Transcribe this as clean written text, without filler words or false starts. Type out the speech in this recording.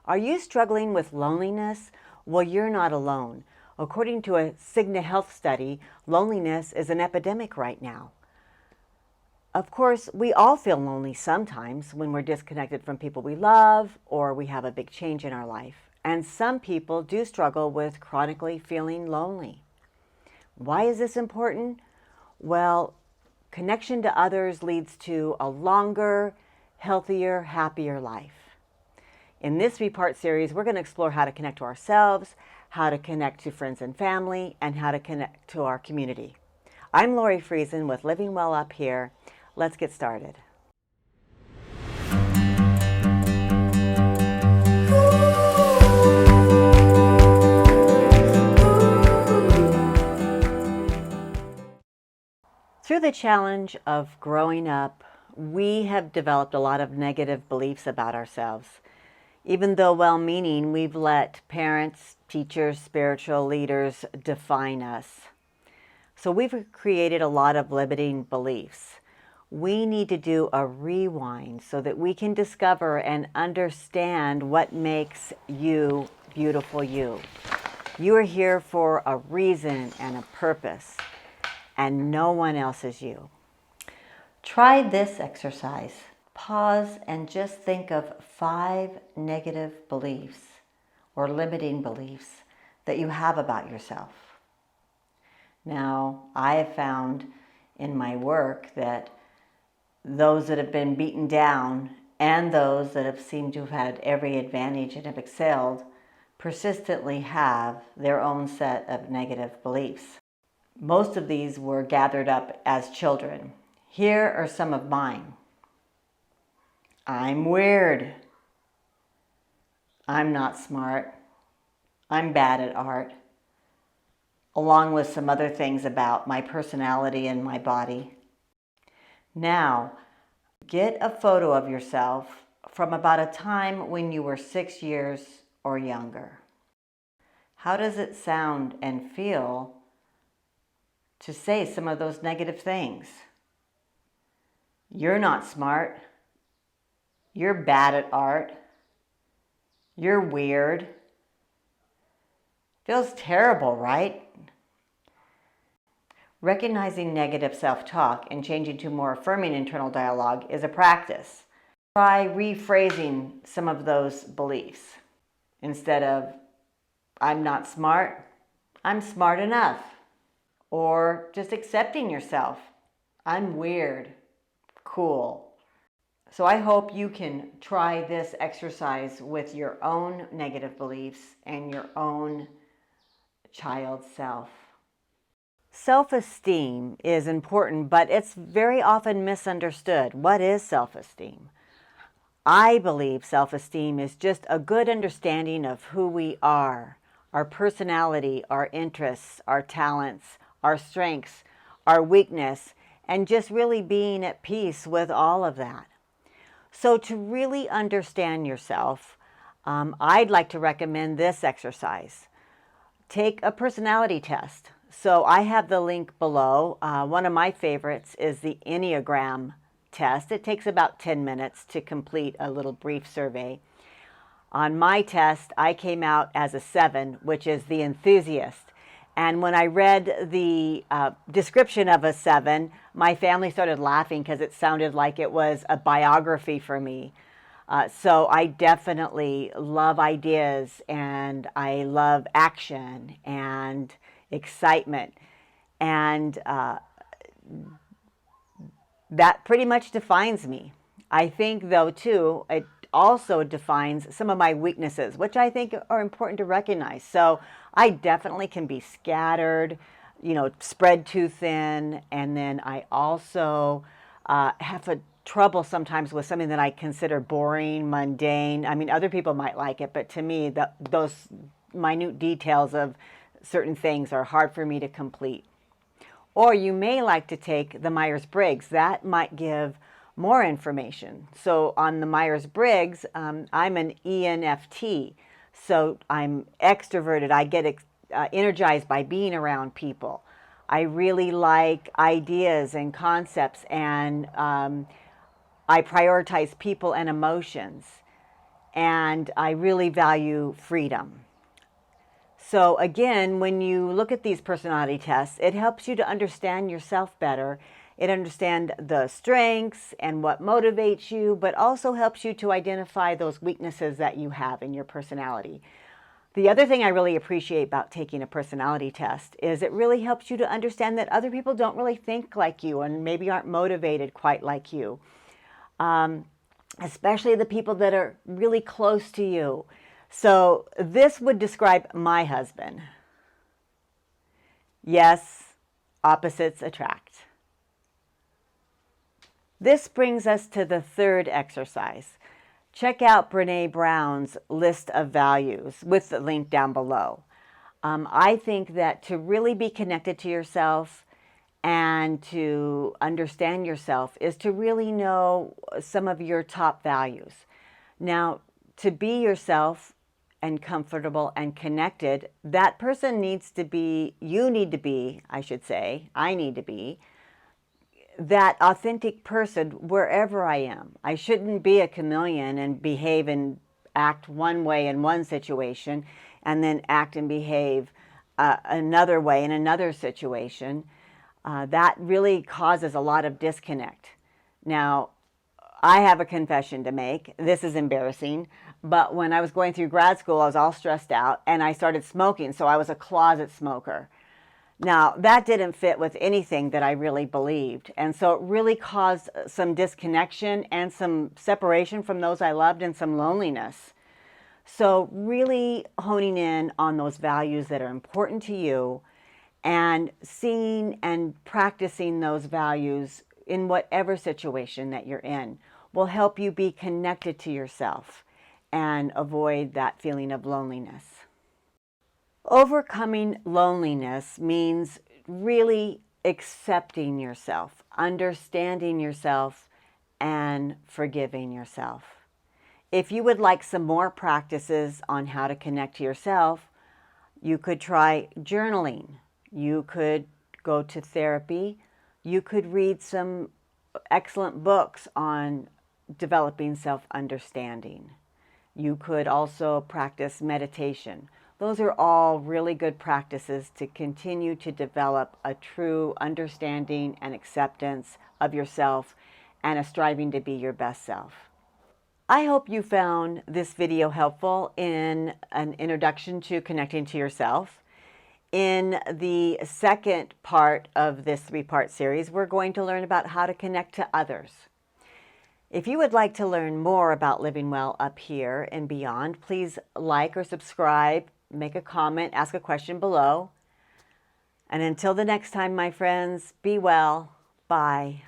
Are you struggling with loneliness? Well, you're not alone. According to a Cigna Health study, loneliness is an epidemic right now. Of course, we all feel lonely sometimes when we're disconnected from people we love or we have a big change in our life. And some people do struggle with chronically feeling lonely. Why is this important? Well, connection to others leads to a longer, healthier, happier life. In this 3-part series, we're going to explore how to connect to ourselves, how to connect to friends and family, and how to connect to our community. I'm Lori Friesen with Living Well Up Here. Let's get started. Through the challenge of growing up, we have developed a lot of negative beliefs about ourselves. Even though well-meaning, we've let parents, teachers, spiritual leaders define us. So we've created a lot of limiting beliefs. We need to do a rewind so that we can discover and understand what makes you beautiful you. You are here for a reason and a purpose, and no one else is you. Try this exercise. Pause and just think of 5 negative beliefs or limiting beliefs that you have about yourself. Now, I have found in my work that those that have been beaten down and those that have seemed to have had every advantage and have excelled persistently have their own set of negative beliefs. Most of these were gathered up as children. Here are some of mine. I'm weird. I'm not smart. I'm bad at art. Along with some other things about my personality and my body. Now, get a photo of yourself from about a time when you were 6 years or younger. How does it sound and feel to say some of those negative things? You're not smart. You're bad at art. You're weird. Feels terrible, right? Recognizing negative self-talk and changing to more affirming internal dialogue is a practice. Try rephrasing some of those beliefs. Instead of, I'm not smart, I'm smart enough. Or just accepting yourself. I'm weird. Cool. So I hope you can try this exercise with your own negative beliefs and your own child self. Self-esteem is important, but it's very often misunderstood. What is self-esteem? I believe self-esteem is just a good understanding of who we are, our personality, our interests, our talents, our strengths, our weakness, and just really being at peace with all of that. So to really understand yourself, I'd like to recommend this exercise. Take a personality test. So I have the link below. One of my favorites is the Enneagram test. It takes about 10 minutes to complete a little brief survey. On my test, I came out as a 7, which is the enthusiast. And when I read the description of a 7, my family started laughing because it sounded like it was a biography for me. So I definitely love ideas, and I love action and excitement. And that pretty much defines me. I think, though, too, it also defines some of my weaknesses, which I think are important to recognize. So I definitely can be scattered, spread too thin. And then I also have trouble sometimes with something that I consider boring, mundane. I mean, other people might like it, but to me, those minute details of certain things are hard for me to complete. Or you may like to take the Myers-Briggs. That might give more information. So on the Myers-Briggs, I'm an ENFT. So I'm extroverted. I get energized by being around people. I really like ideas and concepts, and I prioritize people and emotions. and I really value freedom. So again, when you look at these personality tests, it helps you to understand yourself better. It understands the strengths and what motivates you, but also helps you to identify those weaknesses that you have in your personality. The other thing I really appreciate about taking a personality test is it really helps you to understand that other people don't really think like you and maybe aren't motivated quite like you. Especially the people that are really close to you. So this would describe my husband. Yes, opposites attract. This brings us to the third exercise. Check out Brene Brown's list of values with the link down below. I think that to really be connected to yourself and to understand yourself is to really know some of your top values. Now, to be yourself and comfortable and connected, that person needs to be, you need to be, I should say, I need to be, that authentic person wherever I am. I shouldn't be a chameleon and behave and act one way in one situation and then act and behave another way in another situation. That really causes a lot of disconnect. Now, I have a confession to make. This is embarrassing, but when I was going through grad school, I was all stressed out and I started smoking, so I was a closet smoker. Now, that didn't fit with anything that I really believed, and so it really caused some disconnection and some separation from those I loved and some loneliness. So really honing in on those values that are important to you and seeing and practicing those values in whatever situation that you're in will help you be connected to yourself and avoid that feeling of loneliness. Overcoming loneliness means really accepting yourself, understanding yourself, and forgiving yourself. If you would like some more practices on how to connect to yourself, you could try journaling. You could go to therapy. You could read some excellent books on developing self-understanding. You could also practice meditation. Those are all really good practices to continue to develop a true understanding and acceptance of yourself and a striving to be your best self. I hope you found this video helpful in an introduction to connecting to yourself. In the second part of this three-part series, we're going to learn about how to connect to others. If you would like to learn more about living well up here and beyond, please like or subscribe, make a comment, ask a question below. And until the next time, my friends, be well. Bye.